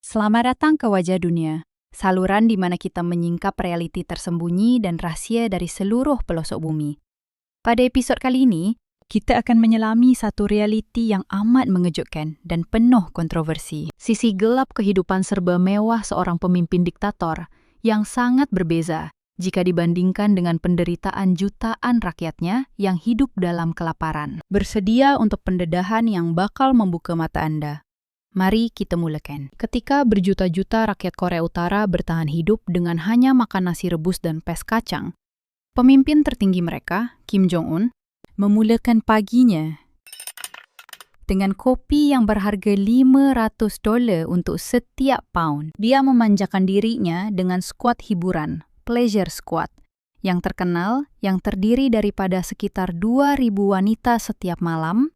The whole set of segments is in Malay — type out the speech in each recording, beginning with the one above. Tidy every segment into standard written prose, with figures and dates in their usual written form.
Selamat datang ke Wajah Dunia, saluran di mana kita menyingkap realiti tersembunyi dan rahasia dari seluruh pelosok bumi. Pada episod kali ini, kita akan menyelami satu realiti yang amat mengejutkan dan penuh kontroversi. Sisi gelap kehidupan serba mewah seorang pemimpin diktator yang sangat berbeza jika dibandingkan dengan penderitaan jutaan rakyatnya yang hidup dalam kelaparan. Bersedia untuk pendedahan yang bakal membuka mata Anda. Mari kita mulakan. Ketika berjuta-juta rakyat Korea Utara bertahan hidup dengan hanya makan nasi rebus dan pes kacang, pemimpin tertinggi mereka, Kim Jong-un, memulakan paginya dengan kopi yang berharga $500 untuk setiap pound. Dia memanjakan dirinya dengan skuad hiburan, Pleasure Squad, yang terkenal, yang terdiri daripada sekitar 2.000 wanita setiap malam,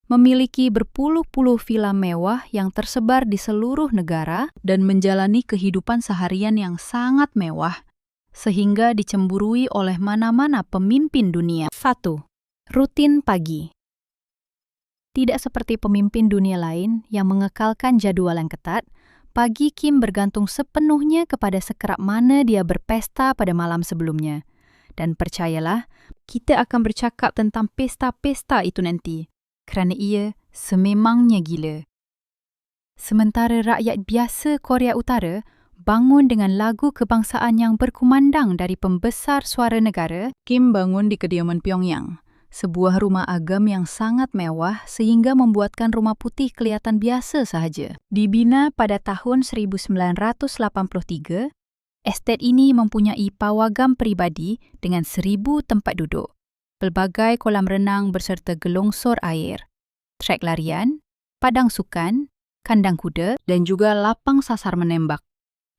memiliki berpuluh-puluh villa mewah yang tersebar di seluruh negara dan menjalani kehidupan seharian yang sangat mewah, sehingga dicemburui oleh mana-mana pemimpin dunia. 1. Rutin pagi. Tidak seperti pemimpin dunia lain yang mengekalkan jadwal yang ketat, pagi Kim bergantung sepenuhnya kepada sekerap mana dia berpesta pada malam sebelumnya. Dan percayalah, kita akan bercakap tentang pesta-pesta itu nanti, kerana ia sememangnya gila. Sementara rakyat biasa Korea Utara bangun dengan lagu kebangsaan yang berkumandang dari pembesar suara negara, Kim bangun di kediaman Pyongyang, sebuah rumah agam yang sangat mewah sehingga membuatkan Rumah Putih kelihatan biasa sahaja. Dibina pada tahun 1983, estet ini mempunyai pawagam peribadi dengan 1,000 tempat duduk, pelbagai kolam renang berserta gelongsor air, trek larian, padang sukan, kandang kuda dan juga lapang sasar menembak.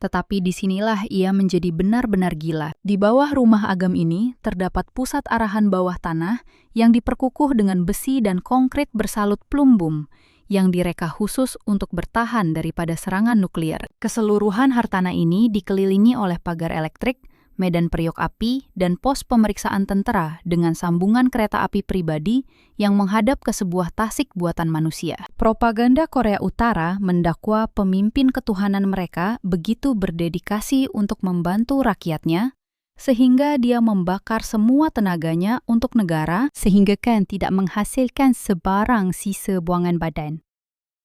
Tetapi di sinilah ia menjadi benar-benar gila. Di bawah rumah agam ini terdapat pusat arahan bawah tanah yang diperkukuh dengan besi dan konkrit bersalut plumbum yang direka khusus untuk bertahan daripada serangan nuklir. Keseluruhan hartanah ini dikelilingi oleh pagar elektrik, medan periuk api, dan pos pemeriksaan tentera dengan sambungan kereta api pribadi yang menghadap ke sebuah tasik buatan manusia. Propaganda Korea Utara mendakwa pemimpin ketuhanan mereka begitu berdedikasi untuk membantu rakyatnya, sehingga dia membakar semua tenaganya untuk negara sehingga kan tidak menghasilkan sebarang sisa buangan badan.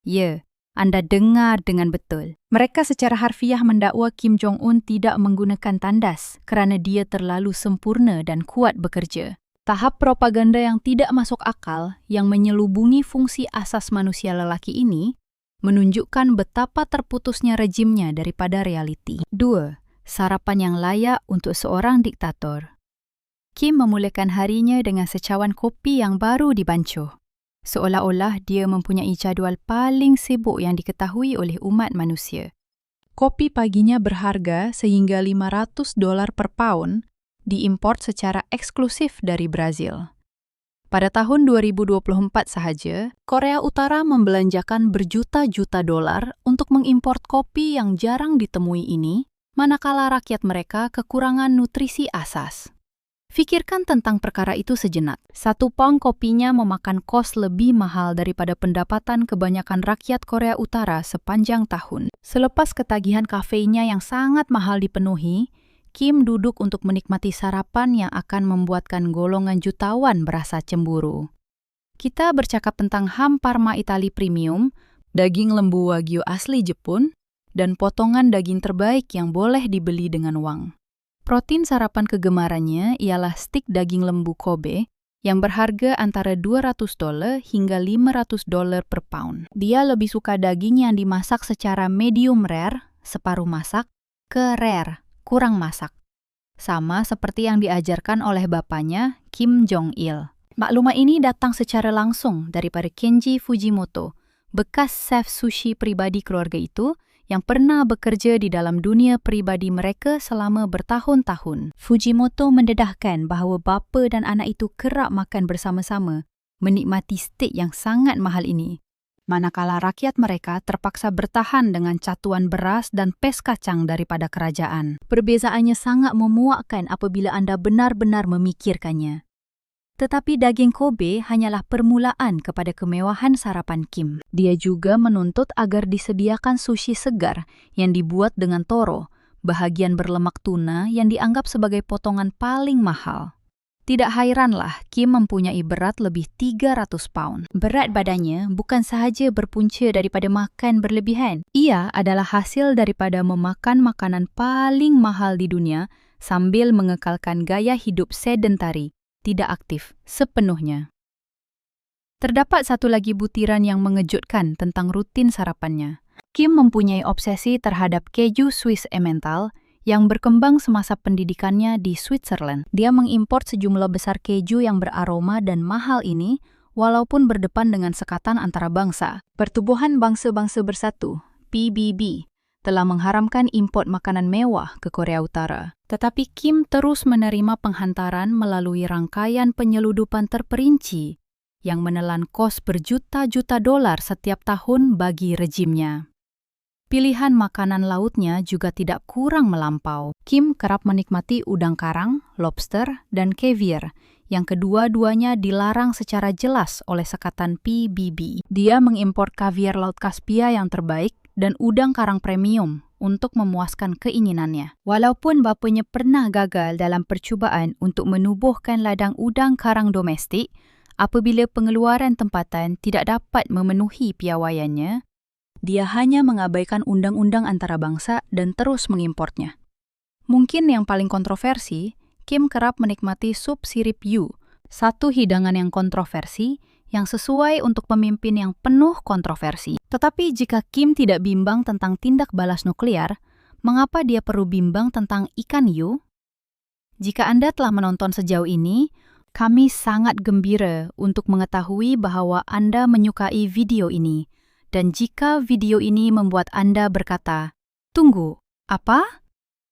Ya, Anda dengar dengan betul. Mereka secara harfiah mendakwa Kim Jong-un tidak menggunakan tandas kerana dia terlalu sempurna dan kuat bekerja. Tahap propaganda yang tidak masuk akal yang menyelubungi fungsi asas manusia lelaki ini menunjukkan betapa terputusnya rejimnya daripada realiti. 2. Sarapan yang layak untuk seorang diktator. Kim memulakan harinya dengan secawan kopi yang baru dibancuh, seolah-olah dia mempunyai jadual paling sibuk yang diketahui oleh umat manusia. Kopi paginya berharga sehingga $500 per pound, diimport secara eksklusif dari Brazil. Pada tahun 2024 sahaja, Korea Utara membelanjakan berjuta-juta dolar untuk mengimport kopi yang jarang ditemui ini, manakala rakyat mereka kekurangan nutrisi asas. Fikirkan tentang perkara itu sejenak. 1 pound kopinya memakan kos lebih mahal daripada pendapatan kebanyakan rakyat Korea Utara sepanjang tahun. Selepas ketagihan kafeinnya yang sangat mahal dipenuhi, Kim duduk untuk menikmati sarapan yang akan membuatkan golongan jutawan berasa cemburu. Kita bercakap tentang ham Parma Itali Premium, daging lembu Wagyu asli Jepun, dan potongan daging terbaik yang boleh dibeli dengan wang. Protein sarapan kegemarannya ialah stik daging lembu Kobe yang berharga antara $200 hingga $500 per pound. Dia lebih suka daging yang dimasak secara medium rare, separuh masak, ke rare, kurang masak. Sama seperti yang diajarkan oleh bapaknya, Kim Jong-il. Maklumat ini datang secara langsung daripada Kenji Fujimoto, bekas chef sushi pribadi keluarga itu, yang pernah bekerja di dalam dunia peribadi mereka selama bertahun-tahun. Fujimoto mendedahkan bahawa bapa dan anak itu kerap makan bersama-sama, menikmati steak yang sangat mahal ini, manakala rakyat mereka terpaksa bertahan dengan catuan beras dan pes kacang daripada kerajaan. Perbezaannya sangat memuakkan apabila anda benar-benar memikirkannya. Tetapi daging Kobe hanyalah permulaan kepada kemewahan sarapan Kim. Dia juga menuntut agar disediakan sushi segar yang dibuat dengan toro, bahagian berlemak tuna yang dianggap sebagai potongan paling mahal. Tidak hairanlah Kim mempunyai berat lebih 300 pound. Berat badannya bukan sahaja berpunca daripada makan berlebihan. Ia adalah hasil daripada memakan makanan paling mahal di dunia sambil mengekalkan gaya hidup sedentari, tidak aktif sepenuhnya. Terdapat satu lagi butiran yang mengejutkan tentang rutin sarapannya. Kim mempunyai obsesi terhadap keju Swiss Emmental yang berkembang semasa pendidikannya di Switzerland. Dia mengimport sejumlah besar keju yang beraroma dan mahal ini walaupun berdepan dengan sekatan antara bangsa. Pertubuhan Bangsa-Bangsa Bersatu, PBB, telah mengharamkan import makanan mewah ke Korea Utara. Tetapi Kim terus menerima penghantaran melalui rangkaian penyeludupan terperinci yang menelan kos berjuta-juta dolar setiap tahun bagi rejimnya. Pilihan makanan lautnya juga tidak kurang melampau. Kim kerap menikmati udang karang, lobster, dan caviar, yang kedua-duanya dilarang secara jelas oleh sekatan PBB. Dia mengimpor kaviar Laut Kaspia yang terbaik dan udang karang premium untuk memuaskan keinginannya. Walaupun bapanya pernah gagal dalam percubaan untuk menubuhkan ladang udang karang domestik, apabila pengeluaran tempatan tidak dapat memenuhi piawaiannya, dia hanya mengabaikan undang-undang antarabangsa dan terus mengimportnya. Mungkin yang paling kontroversi, Kim kerap menikmati sup sirip yu, satu hidangan yang kontroversi yang sesuai untuk pemimpin yang penuh kontroversi. Tetapi jika Kim tidak bimbang tentang tindak balas nuklir, mengapa dia perlu bimbang tentang ikan yu? Jika Anda telah menonton sejauh ini, kami sangat gembira untuk mengetahui bahwa Anda menyukai video ini. Dan jika video ini membuat Anda berkata, "Tunggu, apa?"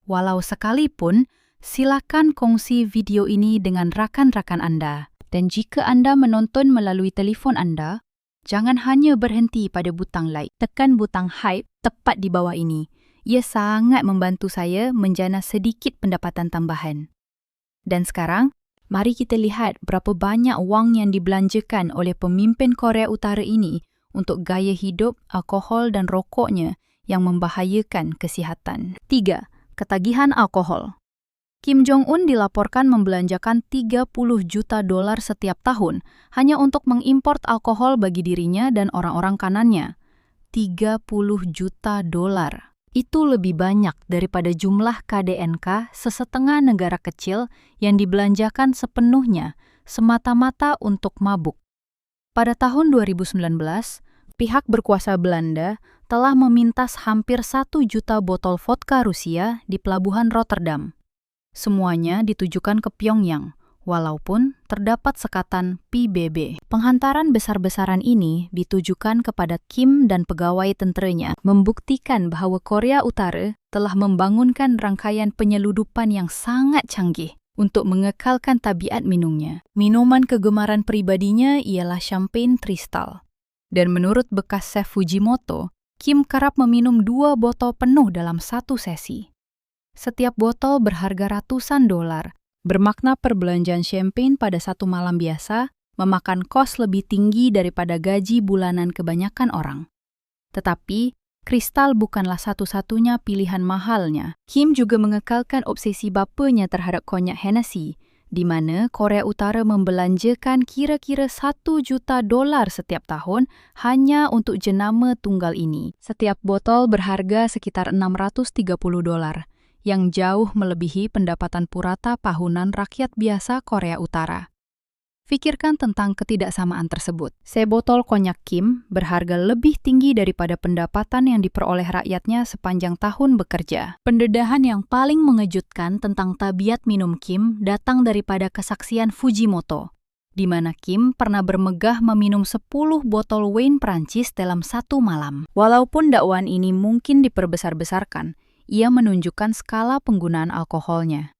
Walau sekalipun, silakan kongsi video ini dengan rakan-rakan Anda. Dan jika Anda menonton melalui telefon Anda, jangan hanya berhenti pada butang like. Tekan butang hype tepat di bawah ini. Ia sangat membantu saya menjana sedikit pendapatan tambahan. Dan sekarang, mari kita lihat berapa banyak wang yang dibelanjakan oleh pemimpin Korea Utara ini untuk gaya hidup, alkohol dan rokoknya yang membahayakan kesihatan. 3. Ketagihan alkohol. Kim Jong-un dilaporkan membelanjakan 30 juta dolar setiap tahun hanya untuk mengimport alkohol bagi dirinya dan orang-orang kanannya. 30 juta dolar. Itu lebih banyak daripada jumlah KDNK sesetengah negara kecil yang dibelanjakan sepenuhnya semata-mata untuk mabuk. Pada tahun 2019, pihak berkuasa Belanda telah memintas hampir 1 juta botol vodka Rusia di pelabuhan Rotterdam. Semuanya ditujukan ke Pyongyang, walaupun terdapat sekatan PBB. Penghantaran besar-besaran ini ditujukan kepada Kim dan pegawai tenteranya, membuktikan bahwa Korea Utara telah membangunkan rangkaian penyeludupan yang sangat canggih untuk mengekalkan tabiat minumnya. Minuman kegemaran pribadinya ialah champagne kristal. Dan menurut bekas chef Fujimoto, Kim kerap meminum 2 botol penuh dalam satu sesi. Setiap botol berharga ratusan dolar, bermakna perbelanjaan champagne pada satu malam biasa memakan kos lebih tinggi daripada gaji bulanan kebanyakan orang. Tetapi, kristal bukanlah satu-satunya pilihan mahalnya. Kim juga mengekalkan obsesi bapanya terhadap konyak Hennessy, di mana Korea Utara membelanjakan kira-kira 1 juta dolar setiap tahun hanya untuk jenama tunggal ini. Setiap botol berharga sekitar 630 dolar, yang jauh melebihi pendapatan purata tahunan rakyat biasa Korea Utara. Pikirkan tentang ketidaksamaan tersebut. Sebotol konyak Kim berharga lebih tinggi daripada pendapatan yang diperoleh rakyatnya sepanjang tahun bekerja. Pendedahan yang paling mengejutkan tentang tabiat minum Kim datang daripada kesaksian Fujimoto, di mana Kim pernah bermegah meminum 10 botol wine Prancis dalam satu malam. Walaupun dakwaan ini mungkin diperbesar-besarkan, ia menunjukkan skala penggunaan alkoholnya.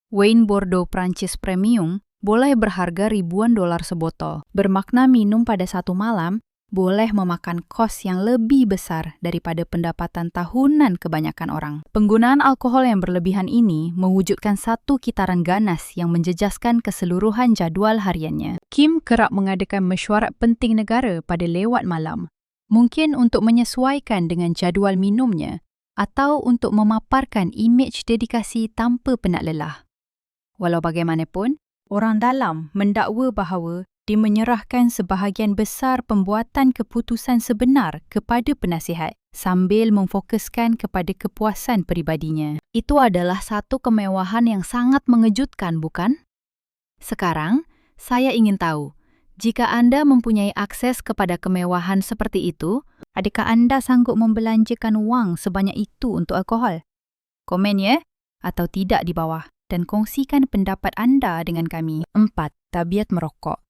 Wine Bordeaux Prancis Premium boleh berharga ribuan dolar sebotol. Bermakna minum pada satu malam boleh memakan kos yang lebih besar daripada pendapatan tahunan kebanyakan orang. Penggunaan alkohol yang berlebihan ini mewujudkan satu kitaran ganas yang menjejaskan keseluruhan jadual hariannya. Kim kerap mengadakan mesyuarat penting negara pada lewat malam, mungkin untuk menyesuaikan dengan jadual minumnya atau untuk memaparkan imej dedikasi tanpa penat lelah. Walau bagaimanapun, orang dalam mendakwa bahawa dia menyerahkan sebahagian besar pembuatan keputusan sebenar kepada penasihat sambil memfokuskan kepada kepuasan peribadinya. Itu adalah satu kemewahan yang sangat mengejutkan, bukan? Sekarang, saya ingin tahu, jika Anda mempunyai akses kepada kemewahan seperti itu, adakah Anda sanggup membelanjakan wang sebanyak itu untuk alkohol? Komen ya, atau tidak di bawah, dan kongsikan pendapat Anda dengan kami. 4. Tabiat merokok.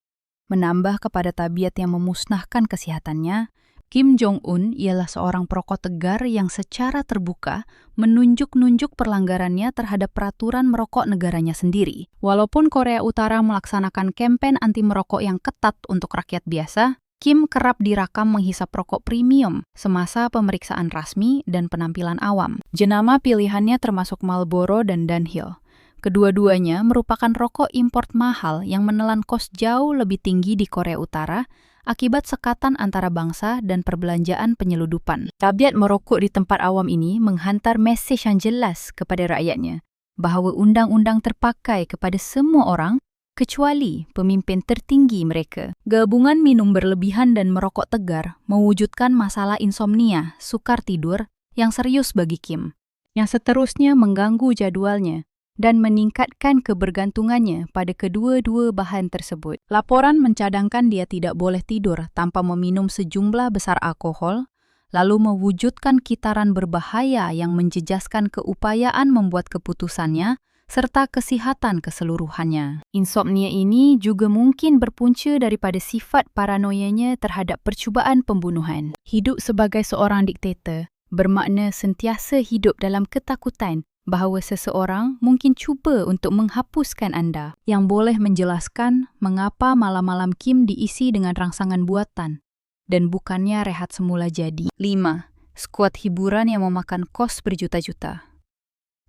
Menambah kepada tabiat yang memusnahkan kesihatannya, Kim Jong-un ialah seorang perokok tegar yang secara terbuka menunjuk-nunjuk pelanggarannya terhadap peraturan merokok negaranya sendiri. Walaupun Korea Utara melaksanakan kempen anti merokok yang ketat untuk rakyat biasa, Kim kerap dirakam menghisap rokok premium semasa pemeriksaan rasmi dan penampilan awam. Jenama pilihannya termasuk Marlboro dan Dunhill. Kedua-duanya merupakan rokok import mahal yang menelan kos jauh lebih tinggi di Korea Utara akibat sekatan antara bangsa dan perbelanjaan penyeludupan. Tabiat merokok di tempat awam ini menghantar mesej yang jelas kepada rakyatnya bahawa undang-undang terpakai kepada semua orang kecuali pemimpin tertinggi mereka. Gabungan minum berlebihan dan merokok tegar mewujudkan masalah insomnia, sukar tidur yang serius bagi Kim, yang seterusnya mengganggu jadualnya dan meningkatkan kebergantungannya pada kedua-dua bahan tersebut. Laporan mencadangkan dia tidak boleh tidur tanpa meminum sejumlah besar alkohol, lalu mewujudkan kitaran berbahaya yang menjejaskan keupayaan membuat keputusannya serta kesihatan keseluruhannya. Insomnia ini juga mungkin berpunca daripada sifat paranoianya terhadap percubaan pembunuhan. Hidup sebagai seorang diktator bermakna sentiasa hidup dalam ketakutan bahawa seseorang mungkin cuba untuk menghapuskan anda, yang boleh menjelaskan mengapa malam-malam Kim diisi dengan rangsangan buatan dan bukannya rehat semula jadi. 5. Skuad hiburan yang memakan kos berjuta-juta.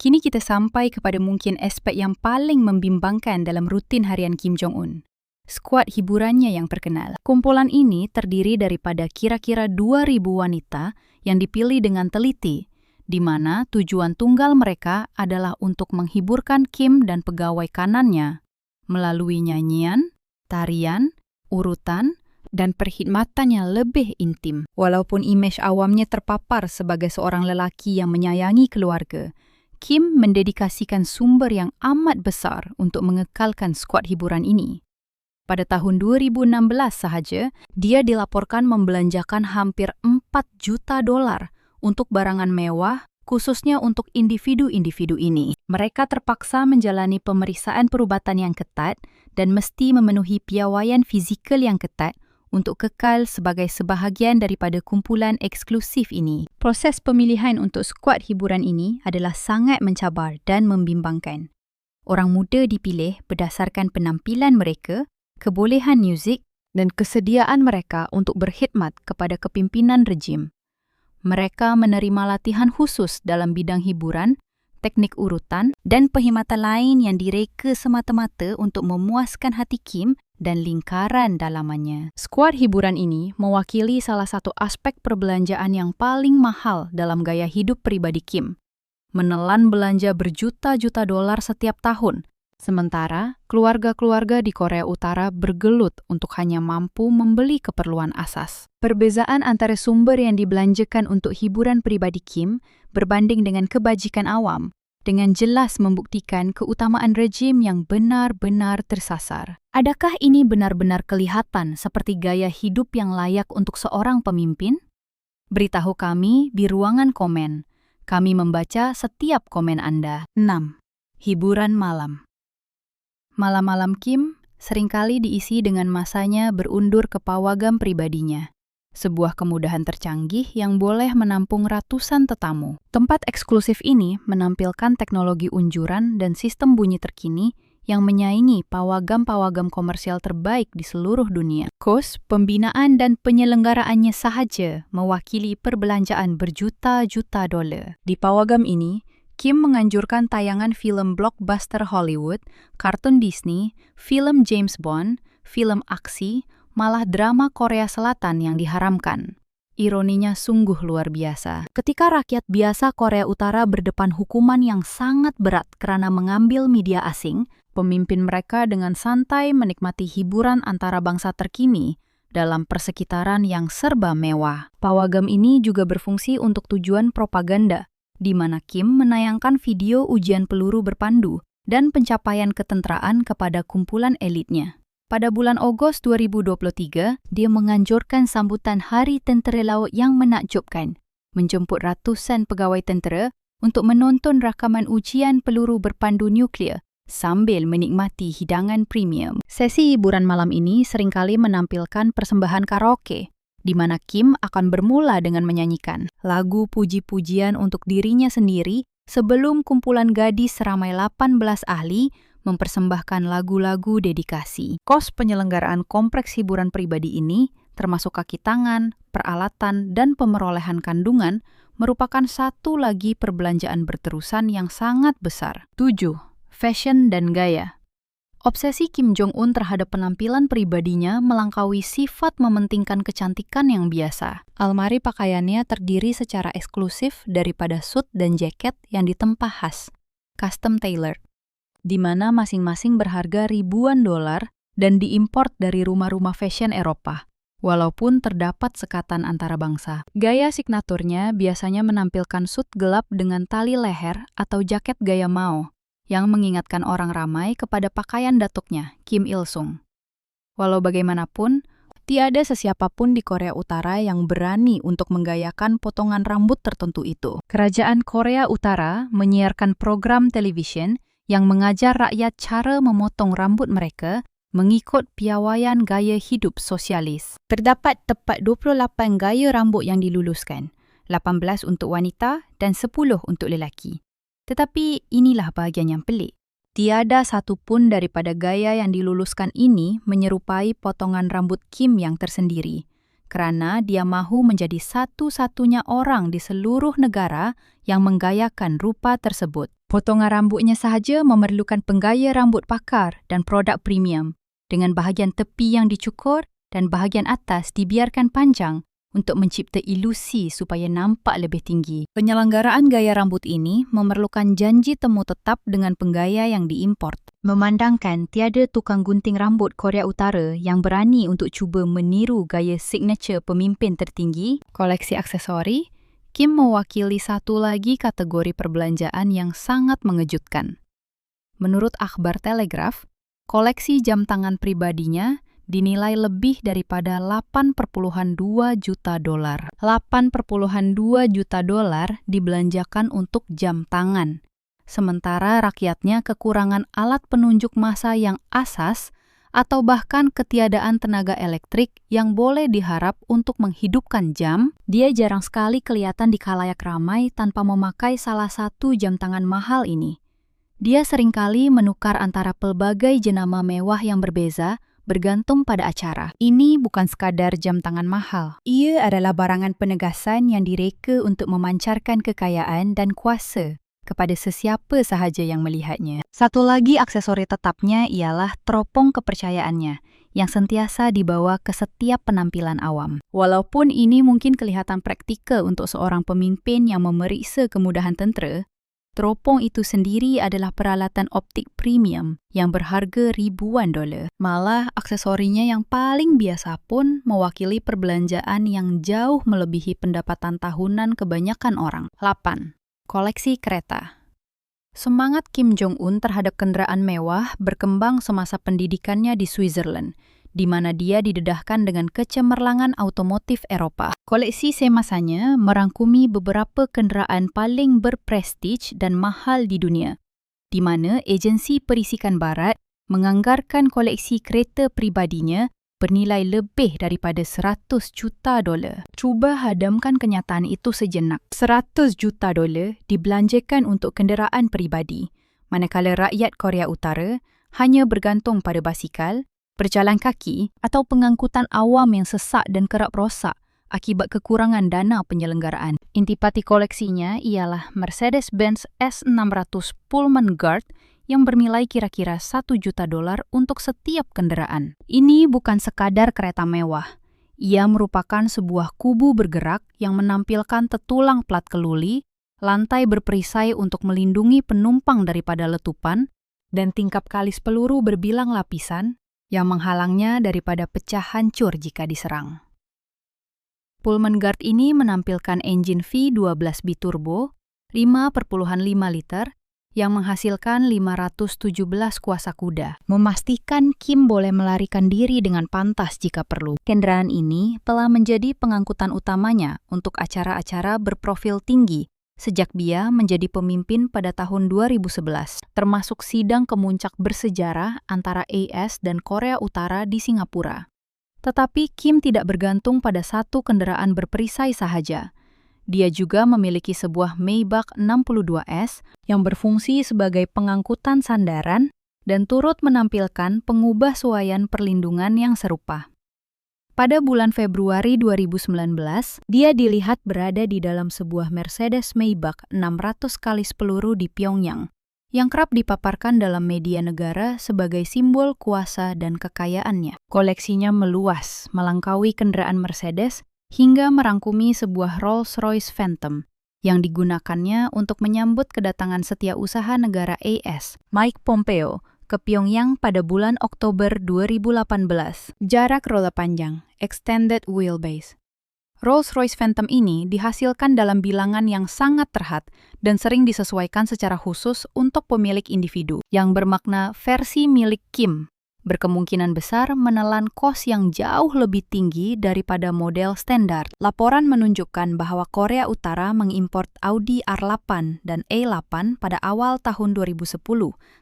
Kini kita sampai kepada mungkin aspek yang paling membimbangkan dalam rutin harian Kim Jong-un. Skuad hiburannya yang terkenal. Kumpulan ini terdiri daripada kira-kira 2,000 wanita yang dipilih dengan teliti, di mana tujuan tunggal mereka adalah untuk menghiburkan Kim dan pegawai kanannya melalui nyanyian, tarian, urutan, dan perkhidmatan yang lebih intim. Walaupun imej awamnya terpapar sebagai seorang lelaki yang menyayangi keluarga, Kim mendedikasikan sumber yang amat besar untuk mengekalkan skuad hiburan ini. Pada tahun 2016 sahaja, dia dilaporkan membelanjakan hampir $4 juta untuk barangan mewah, khususnya untuk individu-individu ini. Mereka terpaksa menjalani pemeriksaan perubatan yang ketat dan mesti memenuhi piawaian fizikal yang ketat untuk kekal sebagai sebahagian daripada kumpulan eksklusif ini. Proses pemilihan untuk skuad hiburan ini adalah sangat mencabar dan membimbangkan. Orang muda dipilih berdasarkan penampilan mereka, kebolehan muzik dan kesediaan mereka untuk berkhidmat kepada kepimpinan rejim. Mereka menerima latihan khusus dalam bidang hiburan, teknik urutan dan perkhidmatan lain yang direka semata-mata untuk memuaskan hati Kim dan lingkaran dalamannya. Skuad hiburan ini mewakili salah satu aspek perbelanjaan yang paling mahal dalam gaya hidup pribadi Kim, menelan belanja berjuta-juta dolar setiap tahun. Sementara, keluarga-keluarga di Korea Utara bergelut untuk hanya mampu membeli keperluan asas. Perbezaan antara sumber yang dibelanjakan untuk hiburan pribadi Kim berbanding dengan kebajikan awam dengan jelas membuktikan keutamaan rejim yang benar-benar tersasar. Adakah ini benar-benar kelihatan seperti gaya hidup yang layak untuk seorang pemimpin? Beritahu kami di ruangan komen. Kami membaca setiap komen Anda. 6. Hiburan malam. Malam-malam Kim seringkali diisi dengan masanya berundur ke pawagam pribadinya, sebuah kemudahan tercanggih yang boleh menampung ratusan tetamu. Tempat eksklusif ini menampilkan teknologi unjuran dan sistem bunyi terkini yang menyaingi pawagam-pawagam komersial terbaik di seluruh dunia. Kos pembinaan dan penyelenggaraannya sahaja mewakili perbelanjaan berjuta-juta dolar. Di pawagam ini, Kim menganjurkan tayangan filem blockbuster Hollywood, kartun Disney, film James Bond, film aksi, malah drama Korea Selatan yang diharamkan. Ironinya sungguh luar biasa. Ketika rakyat biasa Korea Utara berdepan hukuman yang sangat berat karena mengambil media asing, pemimpin mereka dengan santai menikmati hiburan antara bangsa terkini dalam persekitaran yang serba mewah. Pawagam ini juga berfungsi untuk tujuan propaganda, di mana Kim menayangkan video ujian peluru berpandu dan pencapaian ketenteraan kepada kumpulan elitnya. Pada bulan Ogos 2023, dia menganjurkan sambutan Hari Tentera Laut yang menakjubkan, menjemput ratusan pegawai tentera untuk menonton rakaman ujian peluru berpandu nuklear sambil menikmati hidangan premium. Sesi hiburan malam ini seringkali menampilkan persembahan karaoke, di mana Kim akan bermula dengan menyanyikan lagu puji-pujian untuk dirinya sendiri sebelum kumpulan gadis seramai 18 ahli mempersembahkan lagu-lagu dedikasi. Kos penyelenggaraan kompleks hiburan pribadi ini, termasuk kaki tangan, peralatan, dan pemerolehan kandungan, merupakan satu lagi perbelanjaan berterusan yang sangat besar. 7. Fashion dan gaya. Obsesi Kim Jong-un terhadap penampilan pribadinya melangkaui sifat mementingkan kecantikan yang biasa. Almari pakaiannya terdiri secara eksklusif daripada suit dan jaket yang ditempa khas, custom tailored, di mana masing-masing berharga ribuan dolar dan diimport dari rumah-rumah fashion Eropa, walaupun terdapat sekatan antara bangsa. Gaya signaturnya biasanya menampilkan suit gelap dengan tali leher atau jaket gaya Mao, yang mengingatkan orang ramai kepada pakaian datuknya, Kim Il-sung. Walau bagaimanapun, tiada sesiapapun di Korea Utara yang berani untuk menggayakan potongan rambut tertentu itu. Kerajaan Korea Utara menyiarkan program televisyen yang mengajar rakyat cara memotong rambut mereka mengikut piawaian gaya hidup sosialis. Terdapat tepat 28 gaya rambut yang diluluskan, 18 untuk wanita dan 10 untuk lelaki. Tetapi inilah bahagian yang pelik. Tiada satu pun daripada gaya yang diluluskan ini menyerupai potongan rambut Kim yang tersendiri, kerana dia mahu menjadi satu-satunya orang di seluruh negara yang menggayakan rupa tersebut. Potongan rambutnya sahaja memerlukan penggaya rambut pakar dan produk premium, dengan bahagian tepi yang dicukur dan bahagian atas dibiarkan panjang untuk mencipta ilusi supaya nampak lebih tinggi. Penyelenggaraan gaya rambut ini memerlukan janji temu tetap dengan penggaya yang diimport. Memandangkan tiada tukang gunting rambut Korea Utara yang berani untuk cuba meniru gaya signature pemimpin tertinggi, koleksi aksesori, Kim mewakili satu lagi kategori perbelanjaan yang sangat mengejutkan. Menurut akhbar Telegraph, koleksi jam tangan pribadinya dinilai lebih daripada 8,2 juta dolar. 8,2 juta dolar dibelanjakan untuk jam tangan, sementara rakyatnya kekurangan alat penunjuk masa yang asas atau bahkan ketiadaan tenaga elektrik yang boleh diharap untuk menghidupkan jam. Dia jarang sekali kelihatan di khalayak ramai tanpa memakai salah satu jam tangan mahal ini. Dia seringkali menukar antara pelbagai jenama mewah yang berbeza bergantung pada acara. Ini bukan sekadar jam tangan mahal. Ia adalah barangan penegasan yang direka untuk memancarkan kekayaan dan kuasa kepada sesiapa sahaja yang melihatnya. Satu lagi aksesori tetapnya ialah teropong kepercayaannya yang sentiasa dibawa ke setiap penampilan awam. Walaupun ini mungkin kelihatan praktikal untuk seorang pemimpin yang memeriksa kemudahan tentera, teropong itu sendiri adalah peralatan optik premium yang berharga ribuan dolar. Malah aksesorinya yang paling biasa pun mewakili perbelanjaan yang jauh melebihi pendapatan tahunan kebanyakan orang. 8. Koleksi kereta. Semangat Kim Jong-un terhadap kenderaan mewah berkembang semasa pendidikannya di Switzerland, di mana dia didedahkan dengan kecemerlangan otomotif Eropa. Koleksi semasanya merangkumi beberapa kenderaan paling berprestij dan mahal di dunia, di mana agensi perisikan barat menganggarkan koleksi kereta pribadinya bernilai lebih daripada 100 juta dolar. Cuba hadamkan kenyataan itu sejenak. 100 juta dolar dibelanjakan untuk kenderaan pribadi, manakala rakyat Korea Utara hanya bergantung pada basikal, berjalan kaki atau pengangkutan awam yang sesak dan kerap rosak akibat kekurangan dana penyelenggaraan. Intipati koleksinya ialah Mercedes-Benz S600 Pullman Guard yang bernilai kira-kira $1 juta untuk setiap kendaraan. Ini bukan sekadar kereta mewah. Ia merupakan sebuah kubu bergerak yang menampilkan tetulang plat keluli, lantai berperisai untuk melindungi penumpang daripada letupan, dan tingkap kalis peluru berbilang lapisan yang menghalangnya daripada pecah hancur jika diserang. Pullman Guard ini menampilkan enjin V12 biturbo 5,5 liter yang menghasilkan 517 kuasa kuda, memastikan Kim boleh melarikan diri dengan pantas jika perlu. Kendaraan ini telah menjadi pengangkutan utamanya untuk acara-acara berprofil tinggi sejak dia menjadi pemimpin pada tahun 2011, termasuk sidang kemuncak bersejarah antara AS dan Korea Utara di Singapura. Tetapi Kim tidak bergantung pada satu kendaraan berperisai sahaja. Dia juga memiliki sebuah Maybach 62S yang berfungsi sebagai pengangkutan sandaran dan turut menampilkan pengubah suaian perlindungan yang serupa. Pada bulan Februari 2019, dia dilihat berada di dalam sebuah Mercedes Maybach 600 kalis peluru di Pyongyang, yang kerap dipaparkan dalam media negara sebagai simbol kuasa dan kekayaannya. Koleksinya meluas, melangkaui kendaraan Mercedes, hingga merangkumi sebuah Rolls-Royce Phantom yang digunakannya untuk menyambut kedatangan setiausaha negara AS, Mike Pompeo, ke Pyongyang pada bulan Oktober 2018. Jarak roda panjang, extended wheelbase. Rolls-Royce Phantom ini dihasilkan dalam bilangan yang sangat terhad dan sering disesuaikan secara khusus untuk pemilik individu, yang bermakna versi milik Kim berkemungkinan besar menelan kos yang jauh lebih tinggi daripada model standar. Laporan menunjukkan bahwa Korea Utara mengimpor Audi R8 dan A8 pada awal tahun 2010,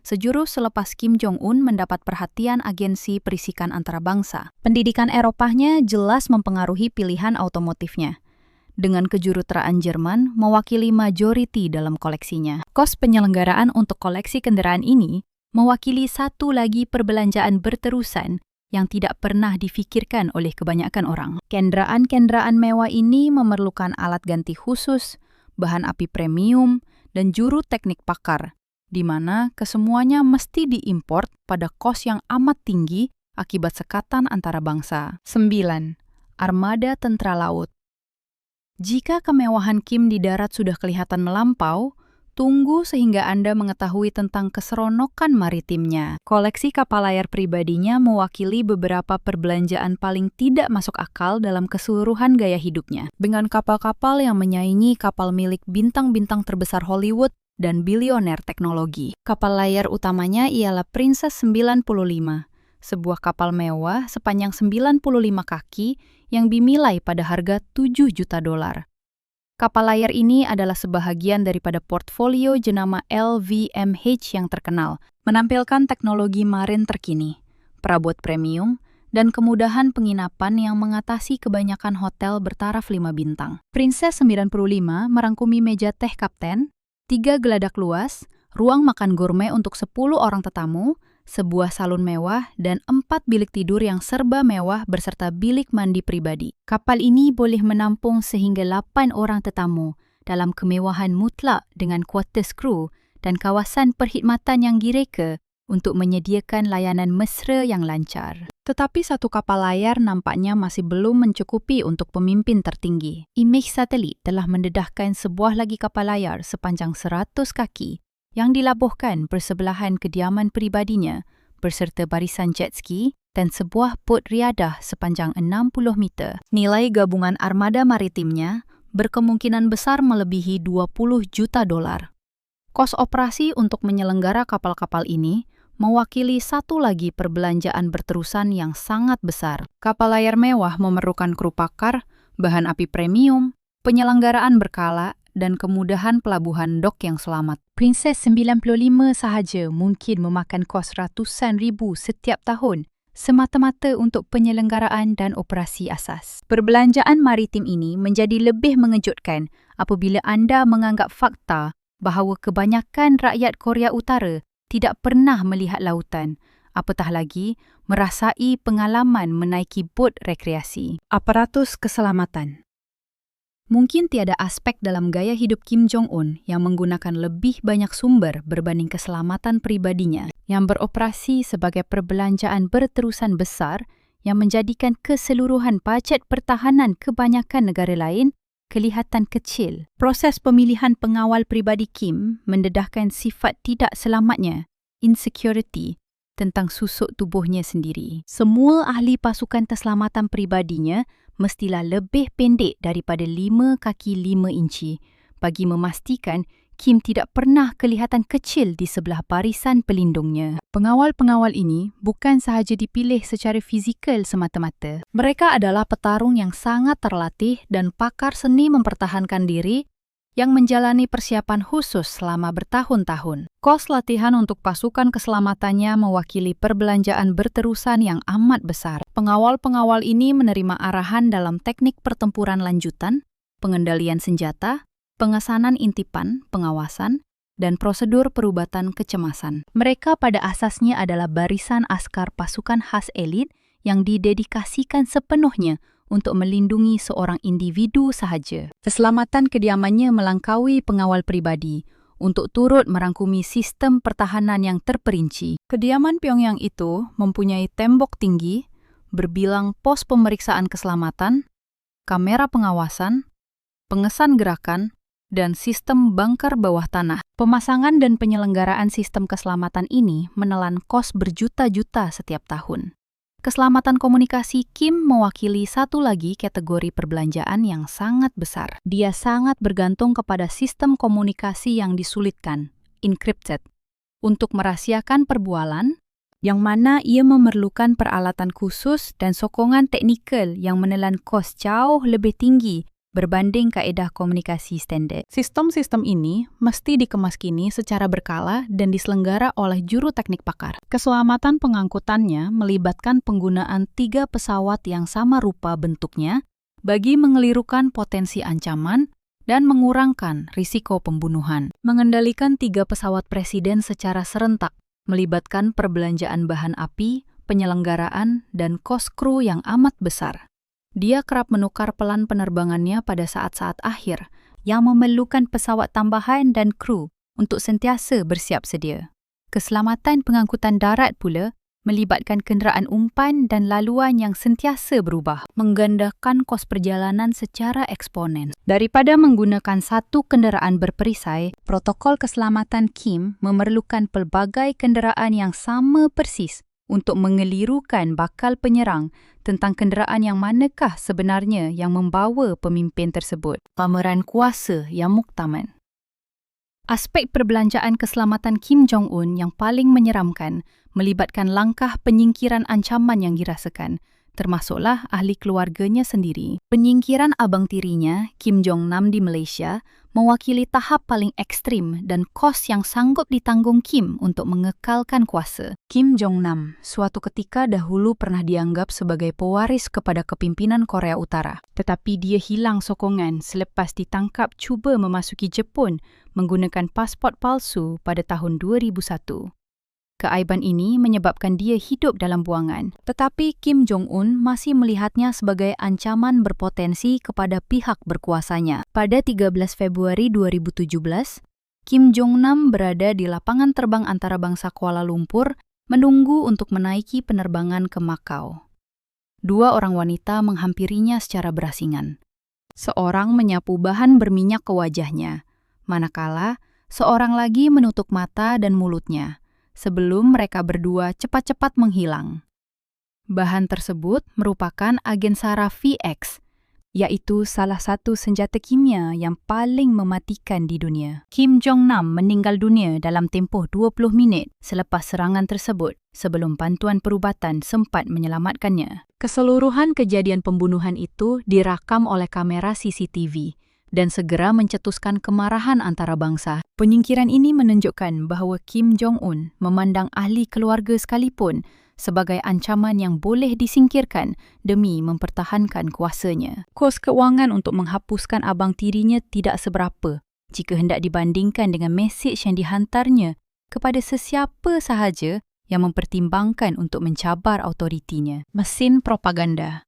sejurus selepas Kim Jong-un mendapat perhatian agensi perisikan antarabangsa. Pendidikan Eropahnya jelas mempengaruhi pilihan otomotifnya, dengan kejuruteraan Jerman mewakili majoriti dalam koleksinya. Kos penyelenggaraan untuk koleksi kendaraan ini mewakili satu lagi perbelanjaan berterusan yang tidak pernah difikirkan oleh kebanyakan orang. Kendaraan-kendaraan mewah ini memerlukan alat ganti khusus, bahan api premium, dan juru teknik pakar, di mana kesemuanya mesti diimport pada kos yang amat tinggi akibat sekatan antara bangsa. 9. Armada Tentara Laut. Jika kemewahan Kim di darat sudah kelihatan melampau, tunggu sehingga Anda mengetahui tentang keseronokan maritimnya. Koleksi kapal layar pribadinya mewakili beberapa perbelanjaan paling tidak masuk akal dalam keseluruhan gaya hidupnya. Dengan kapal-kapal yang menyaingi kapal milik bintang-bintang terbesar Hollywood dan bilioner teknologi. Kapal layar utamanya ialah Princess 95, sebuah kapal mewah sepanjang 95 kaki yang dimilai pada harga $7 juta. Kapal layar ini adalah sebahagian daripada portfolio jenama LVMH yang terkenal, menampilkan teknologi marin terkini, perabot premium, dan kemudahan penginapan yang mengatasi kebanyakan hotel bertaraf 5 bintang. Princess 95 merangkumi meja teh kapten, 3 geladak luas, ruang makan gourmet untuk 10 orang tetamu, sebuah salon mewah, dan 4 bilik tidur yang serba mewah berserta bilik mandi pribadi. Kapal ini boleh menampung sehingga 8 orang tetamu dalam kemewahan mutlak dengan quarters kru dan kawasan perkhidmatan yang direka untuk menyediakan layanan mesra yang lancar. Tetapi satu kapal layar nampaknya masih belum mencukupi untuk pemimpin tertinggi. Imej satelit telah mendedahkan sebuah lagi kapal layar sepanjang 100 kaki yang dilabuhkan bersebelahan kediaman pribadinya berserta barisan jet ski dan sebuah bot riadah sepanjang 60 meter. Nilai gabungan armada maritimnya berkemungkinan besar melebihi $20 juta. Kos operasi untuk menyelenggara kapal-kapal ini mewakili satu lagi perbelanjaan berterusan yang sangat besar. Kapal layar mewah memerlukan kru pakar, bahan api premium, penyelenggaraan berkala, dan kemudahan pelabuhan dok yang selamat. Princess 95 sahaja mungkin memakan kos ratusan ribu setiap tahun, semata-mata untuk penyelenggaraan dan operasi asas. Perbelanjaan maritim ini menjadi lebih mengejutkan apabila anda menganggap fakta bahawa kebanyakan rakyat Korea Utara tidak pernah melihat lautan, apatah lagi merasai pengalaman menaiki bot rekreasi. Aparatus keselamatan. Mungkin tiada aspek dalam gaya hidup Kim Jong-un yang menggunakan lebih banyak sumber berbanding keselamatan pribadinya yang beroperasi sebagai perbelanjaan berterusan besar yang menjadikan keseluruhan bajet pertahanan kebanyakan negara lain kelihatan kecil. Proses pemilihan pengawal pribadi Kim mendedahkan sifat tidak selamatnya, insecurity, tentang susuk tubuhnya sendiri. Semua ahli pasukan keselamatan pribadinya mestilah lebih pendek daripada 5 kaki 5 inci bagi memastikan Kim tidak pernah kelihatan kecil di sebelah barisan pelindungnya. Pengawal-pengawal ini bukan sahaja dipilih secara fizikal semata-mata. Mereka adalah petarung yang sangat terlatih dan pakar seni mempertahankan diri yang menjalani persiapan khusus selama bertahun-tahun. Kos latihan untuk pasukan keselamatannya mewakili perbelanjaan berterusan yang amat besar. Pengawal-pengawal ini menerima arahan dalam teknik pertempuran lanjutan, pengendalian senjata, pengesanan intipan, pengawasan, dan prosedur perubatan kecemasan. Mereka pada asasnya adalah barisan askar pasukan khas elit yang didedikasikan sepenuhnya untuk melindungi seorang individu sahaja. Keselamatan kediamannya melangkaui pengawal pribadi untuk turut merangkumi sistem pertahanan yang terperinci. Kediaman Pyongyang itu mempunyai tembok tinggi, berbilang pos pemeriksaan keselamatan, kamera pengawasan, pengesan gerakan, dan sistem bunker bawah tanah. Pemasangan dan penyelenggaraan sistem keselamatan ini menelan kos berjuta-juta setiap tahun. Keselamatan komunikasi Kim mewakili satu lagi kategori perbelanjaan yang sangat besar. Dia sangat bergantung kepada sistem komunikasi yang disulitkan, encrypted, untuk merahasiakan perbualan, yang mana ia memerlukan peralatan khusus dan sokongan teknikal yang menelan kos jauh lebih tinggi berbanding kaedah komunikasi standard. Sistem-sistem ini mesti dikemaskini secara berkala dan diselenggara oleh juru teknik pakar. Keselamatan pengangkutannya melibatkan penggunaan 3 pesawat yang sama rupa bentuknya bagi mengelirukan potensi ancaman dan mengurangkan risiko pembunuhan. Mengendalikan 3 pesawat presiden secara serentak melibatkan perbelanjaan bahan api, penyelenggaraan, dan kos kru yang amat besar. Dia kerap menukar pelan penerbangannya pada saat-saat akhir yang memerlukan pesawat tambahan dan kru untuk sentiasa bersiap sedia. Keselamatan pengangkutan darat pula melibatkan kenderaan umpan dan laluan yang sentiasa berubah, menggandakan kos perjalanan secara eksponen. Daripada menggunakan satu kenderaan berperisai, protokol keselamatan Kim memerlukan pelbagai kenderaan yang sama persis untuk mengelirukan bakal penyerang tentang kenderaan yang manakah sebenarnya yang membawa pemimpin tersebut. Pameran kuasa yang muktaman. Aspek perbelanjaan keselamatan Kim Jong-un yang paling menyeramkan melibatkan langkah penyingkiran ancaman yang dirasakan, termasuklah ahli keluarganya sendiri. Penyingkiran abang tirinya, Kim Jong-nam di Malaysia, mewakili tahap paling ekstrim dan kos yang sanggup ditanggung Kim untuk mengekalkan kuasa. Kim Jong-nam suatu ketika dahulu pernah dianggap sebagai pewaris kepada kepimpinan Korea Utara. Tetapi dia hilang sokongan selepas ditangkap cuba memasuki Jepun menggunakan pasport palsu pada tahun 2001. Keaiban ini menyebabkan dia hidup dalam buangan. Tetapi Kim Jong-un masih melihatnya sebagai ancaman berpotensi kepada pihak berkuasanya. Pada 13 Februari 2017, Kim Jong-nam berada di lapangan terbang antarabangsa Kuala Lumpur menunggu untuk menaiki penerbangan ke Macau. 2 orang wanita menghampirinya secara berasingan. Seorang menyapu bahan berminyak ke wajahnya, manakala seorang lagi menutup mata dan mulutnya sebelum mereka berdua cepat-cepat menghilang. Bahan tersebut merupakan agen SARA VX, yaitu salah satu senjata kimia yang paling mematikan di dunia. Kim Jong-nam meninggal dunia dalam tempoh 20 minit selepas serangan tersebut sebelum bantuan perubatan sempat menyelamatkannya. Keseluruhan kejadian pembunuhan itu dirakam oleh kamera CCTV dan segera mencetuskan kemarahan antarabangsa. Penyingkiran ini menunjukkan bahawa Kim Jong-un memandang ahli keluarga sekalipun sebagai ancaman yang boleh disingkirkan demi mempertahankan kuasanya. Kos keuangan untuk menghapuskan abang tirinya tidak seberapa jika hendak dibandingkan dengan mesej yang dihantarnya kepada sesiapa sahaja yang mempertimbangkan untuk mencabar autoritinya. Mesin propaganda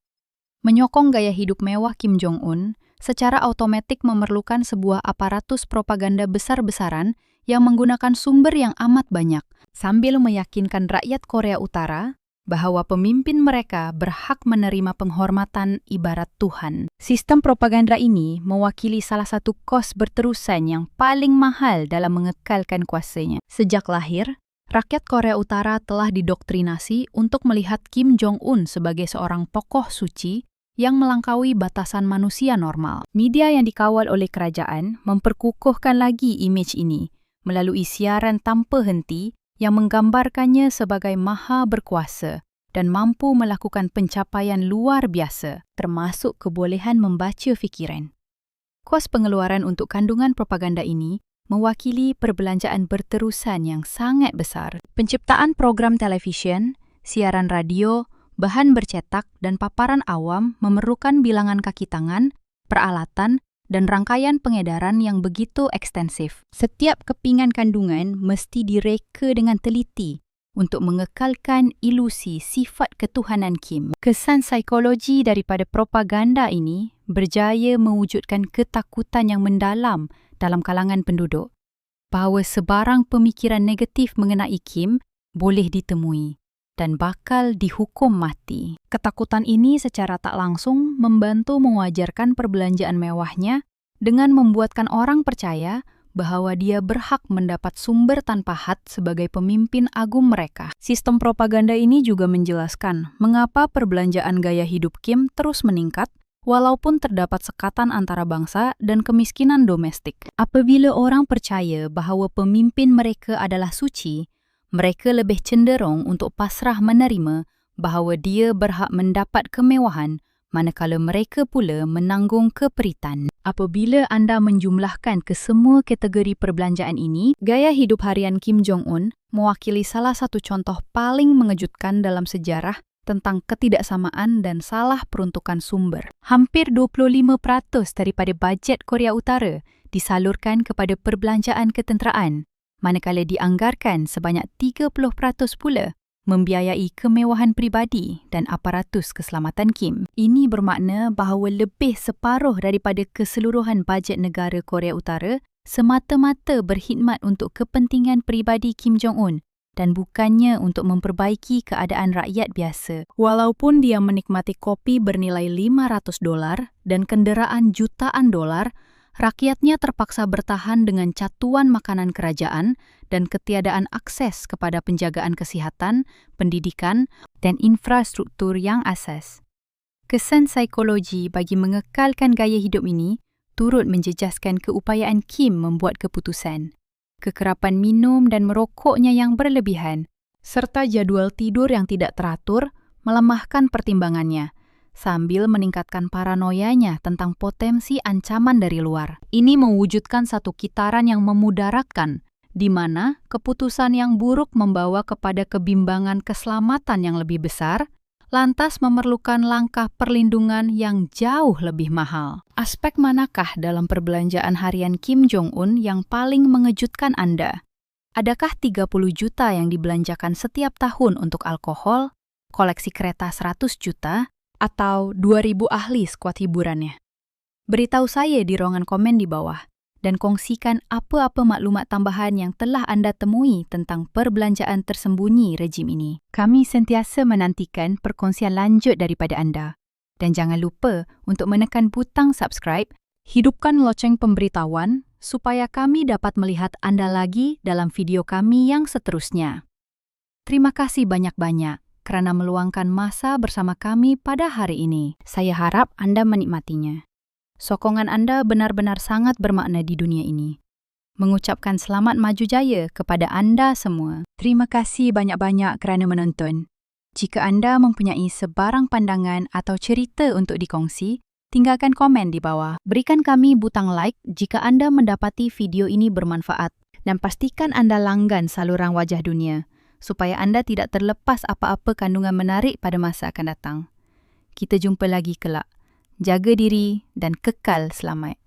menyokong gaya hidup mewah Kim Jong-un secara automatik memerlukan sebuah aparatus propaganda besar-besaran yang menggunakan sumber yang amat banyak, sambil meyakinkan rakyat Korea Utara bahwa pemimpin mereka berhak menerima penghormatan ibarat Tuhan. Sistem propaganda ini mewakili salah satu kos berterusan yang paling mahal dalam mengekalkan kuasanya. Sejak lahir, rakyat Korea Utara telah didoktrinasi untuk melihat Kim Jong-un sebagai seorang tokoh suci yang melangkaui batasan manusia normal. Media yang dikawal oleh kerajaan memperkukuhkan lagi imej ini melalui siaran tanpa henti yang menggambarkannya sebagai maha berkuasa dan mampu melakukan pencapaian luar biasa, termasuk kebolehan membaca fikiran. Kos pengeluaran untuk kandungan propaganda ini mewakili perbelanjaan berterusan yang sangat besar. Penciptaan program televisyen, siaran radio, bahan bercetak dan paparan awam memerlukan bilangan kaki tangan, peralatan, dan rangkaian pengedaran yang begitu ekstensif. Setiap kepingan kandungan mesti direka dengan teliti untuk mengekalkan ilusi sifat ketuhanan Kim. Kesan psikologi daripada propaganda ini berjaya mewujudkan ketakutan yang mendalam dalam kalangan penduduk bahawa sebarang pemikiran negatif mengenai Kim boleh ditemui dan bakal dihukum mati. Ketakutan ini secara tak langsung membantu mewajarkan perbelanjaan mewahnya dengan membuatkan orang percaya bahawa dia berhak mendapat sumber tanpa had sebagai pemimpin agung mereka. Sistem propaganda ini juga menjelaskan mengapa perbelanjaan gaya hidup Kim terus meningkat walaupun terdapat sekatan antara bangsa dan kemiskinan domestik. Apabila orang percaya bahawa pemimpin mereka adalah suci, mereka lebih cenderung untuk pasrah menerima bahawa dia berhak mendapat kemewahan manakala mereka pula menanggung keperitan. Apabila anda menjumlahkan kesemua kategori perbelanjaan ini, gaya hidup harian Kim Jong-un mewakili salah satu contoh paling mengejutkan dalam sejarah tentang ketidaksamaan dan salah peruntukan sumber. Hampir 25% daripada bajet Korea Utara disalurkan kepada perbelanjaan ketenteraan, manakala dianggarkan sebanyak 30% pula membiayai kemewahan peribadi dan aparatus keselamatan Kim. Ini bermakna bahawa lebih separuh daripada keseluruhan bajet negara Korea Utara semata-mata berkhidmat untuk kepentingan peribadi Kim Jong-un dan bukannya untuk memperbaiki keadaan rakyat biasa. Walaupun dia menikmati kopi bernilai $500 dan kenderaan jutaan dolar, rakyatnya terpaksa bertahan dengan catuan makanan kerajaan dan ketiadaan akses kepada penjagaan kesihatan, pendidikan dan infrastruktur yang asas. Kesan psikologi bagi mengekalkan gaya hidup ini turut menjejaskan keupayaan Kim membuat keputusan. Kekerapan minum dan merokoknya yang berlebihan, serta jadual tidur yang tidak teratur melemahkan pertimbangannya, sambil meningkatkan paranoianya tentang potensi ancaman dari luar. Ini mewujudkan satu kitaran yang memudaratkan, di mana keputusan yang buruk membawa kepada kebimbangan keselamatan yang lebih besar, lantas memerlukan langkah perlindungan yang jauh lebih mahal. Aspek manakah dalam perbelanjaan harian Kim Jong-un yang paling mengejutkan Anda? Adakah 30 juta yang dibelanjakan setiap tahun untuk alkohol, koleksi kereta 100 juta, atau 2.000 ahli skuad hiburannya? Beritahu saya di ruangan komen di bawah dan kongsikan apa-apa maklumat tambahan yang telah anda temui tentang perbelanjaan tersembunyi rejim ini. Kami sentiasa menantikan perkongsian lanjut daripada anda. Dan jangan lupa untuk menekan butang subscribe, hidupkan loceng pemberitahuan supaya kami dapat melihat anda lagi dalam video kami yang seterusnya. Terima kasih banyak-banyak kerana meluangkan masa bersama kami pada hari ini. Saya harap anda menikmatinya. Sokongan anda benar-benar sangat bermakna di dunia ini. Mengucapkan selamat maju jaya kepada anda semua. Terima kasih banyak-banyak kerana menonton. Jika anda mempunyai sebarang pandangan atau cerita untuk dikongsi, tinggalkan komen di bawah. Berikan kami butang like jika anda mendapati video ini bermanfaat dan pastikan anda langgan saluran Wajah Dunia supaya anda tidak terlepas apa-apa kandungan menarik pada masa akan datang. Kita jumpa lagi kelak. Jaga diri dan kekal selamat.